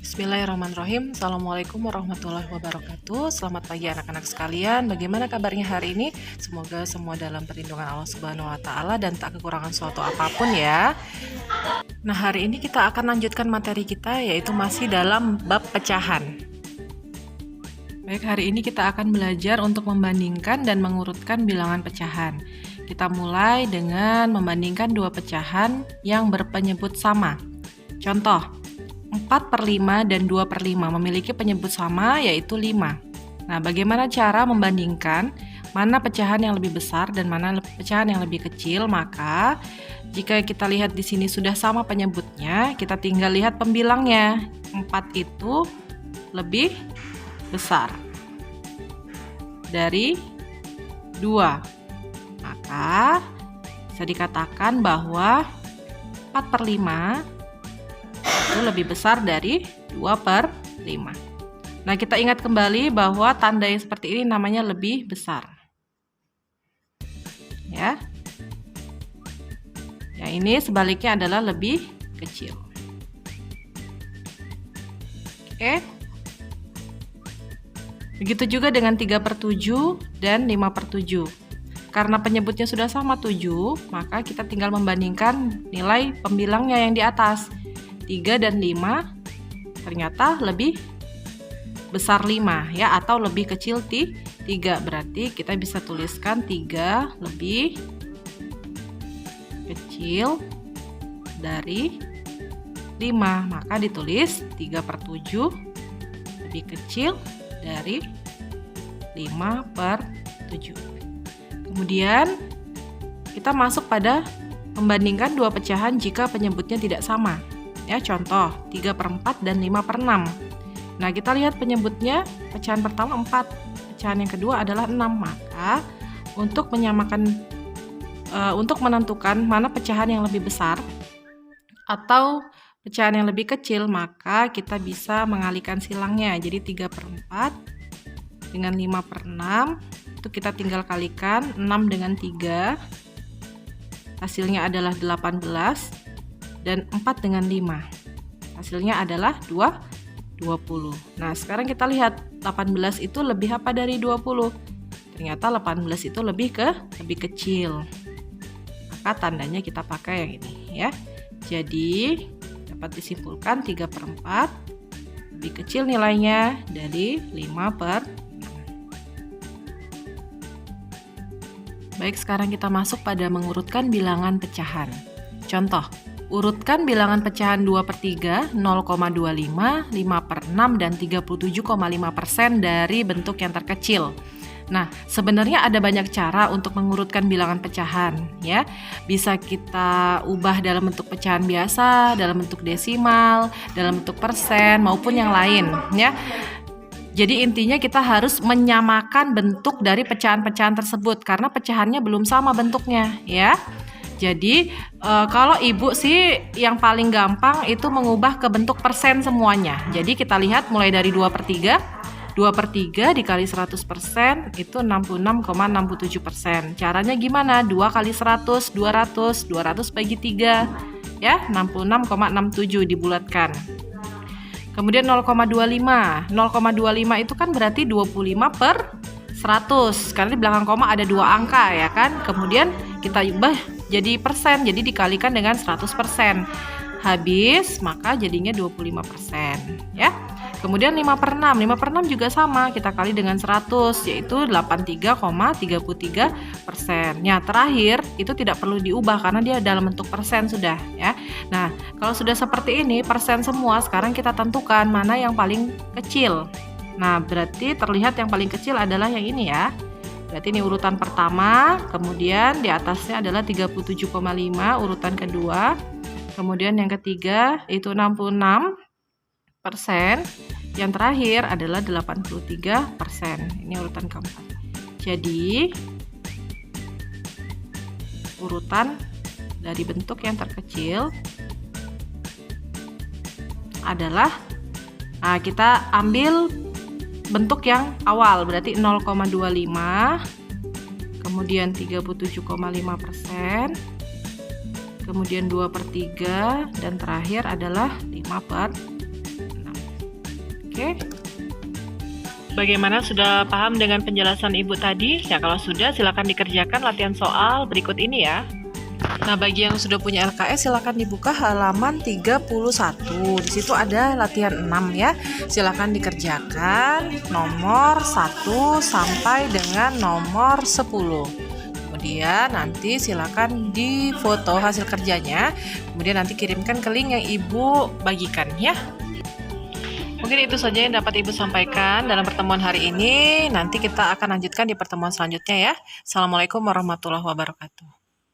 Bismillahirrahmanirrahim. Assalamualaikum warahmatullahi wabarakatuh. Selamat pagi anak-anak sekalian. Bagaimana kabarnya hari ini? Semoga semua dalam perlindungan Allah Subhanahu wa taala dan tak kekurangan suatu apapun ya. Nah, hari ini kita akan lanjutkan materi kita, yaitu masih dalam bab pecahan. Baik, hari ini kita akan belajar untuk membandingkan dan mengurutkan bilangan pecahan. Kita mulai dengan membandingkan dua pecahan yang berpenyebut sama. Contoh, 4/5 dan 2/5 memiliki penyebut sama, yaitu 5. Nah, bagaimana cara membandingkan mana pecahan yang lebih besar dan mana pecahan yang lebih kecil? Maka, jika kita lihat di sini sudah sama penyebutnya, kita tinggal lihat pembilangnya. 4 itu lebih besar dari 2. Maka, bisa dikatakan bahwa 4/5 itu lebih besar dari 2/5. Nah, kita ingat kembali bahwa tanda yang seperti ini namanya lebih besar. Ya. Yang ini sebaliknya adalah lebih kecil. Oke. Begitu juga dengan 3/7 dan 5/7. Karena penyebutnya sudah sama 7, maka kita tinggal membandingkan nilai pembilangnya yang di atas. 3 dan 5 ternyata lebih besar 5 ya, atau lebih kecil 3. Berarti kita bisa tuliskan 3 lebih kecil dari 5. Maka ditulis 3/7 lebih kecil dari 5/7. Kemudian kita masuk pada membandingkan dua pecahan jika penyebutnya tidak sama. Ya, contoh 3/4 dan 5/6. Nah, kita lihat penyebutnya, pecahan pertama 4, pecahan yang kedua adalah 6. Maka untuk menentukan mana pecahan yang lebih besar atau pecahan yang lebih kecil, maka kita bisa mengalihkan silangnya. Jadi 3/4 dengan 5/6 itu kita tinggal kalikan 6 dengan 3. Hasilnya adalah 18. Dan 4 dengan 5. Hasilnya adalah 20. Nah, sekarang kita lihat 18 itu lebih apa dari 20? Ternyata 18 itu lebih kecil. Maka tandanya kita pakai yang ini ya. Jadi, dapat disimpulkan 3/4 lebih kecil nilainya dari 5/6. Baik, sekarang kita masuk pada mengurutkan bilangan pecahan. Contoh, urutkan bilangan pecahan 2/3, 0,25, 5/6, dan 37,5% dari bentuk yang terkecil. Nah, sebenarnya ada banyak cara untuk mengurutkan bilangan pecahan ya. Bisa kita ubah dalam bentuk pecahan biasa, dalam bentuk desimal, dalam bentuk persen, maupun yang lain ya. Jadi intinya kita harus menyamakan bentuk dari pecahan-pecahan tersebut karena pecahannya belum sama bentuknya ya. Jadi kalau ibu sih yang paling gampang itu mengubah ke bentuk persen semuanya. Jadi kita lihat mulai dari 2/3. 2/3 dikali 100% itu 66,67%. Caranya gimana? 2 kali 100, 200. 200 bagi 3 ya, 66,67 dibulatkan. Kemudian 0,25. 0,25 itu kan berarti 25/100. Karena di belakang koma ada 2 angka ya kan. Kemudian kita ubah jadi persen, jadi dikalikan dengan 100%. Habis, maka jadinya 25% ya. Kemudian 5/6. 5/6 juga sama, kita kali dengan 100, yaitu 83,33%. Ya, terakhir itu tidak perlu diubah karena dia dalam bentuk persen sudah ya. Nah, kalau sudah seperti ini persen semua, sekarang kita tentukan mana yang paling kecil. Nah, berarti terlihat yang paling kecil adalah yang ini ya. Berarti ini urutan pertama, kemudian di atasnya adalah 37,5, urutan kedua. Kemudian yang ketiga itu 66%. Yang terakhir adalah 83%. Ini urutan keempat. Jadi urutan dari bentuk yang terkecil adalah kita ambil bentuk yang awal, berarti 0,25, kemudian 37,5%, kemudian 2/3, dan terakhir adalah 5/6. Oke. Bagaimana, sudah paham dengan penjelasan Ibu tadi? Ya, kalau sudah silakan dikerjakan latihan soal berikut ini ya. Nah, bagi yang sudah punya LKS silakan dibuka halaman 31. Di situ ada latihan 6 ya. Silakan dikerjakan nomor 1 sampai dengan nomor 10. Kemudian nanti silakan difoto hasil kerjanya. Kemudian nanti kirimkan ke link yang Ibu bagikan ya. Mungkin itu saja yang dapat Ibu sampaikan dalam pertemuan hari ini. Nanti kita akan lanjutkan di pertemuan selanjutnya ya. Assalamualaikum warahmatullahi wabarakatuh.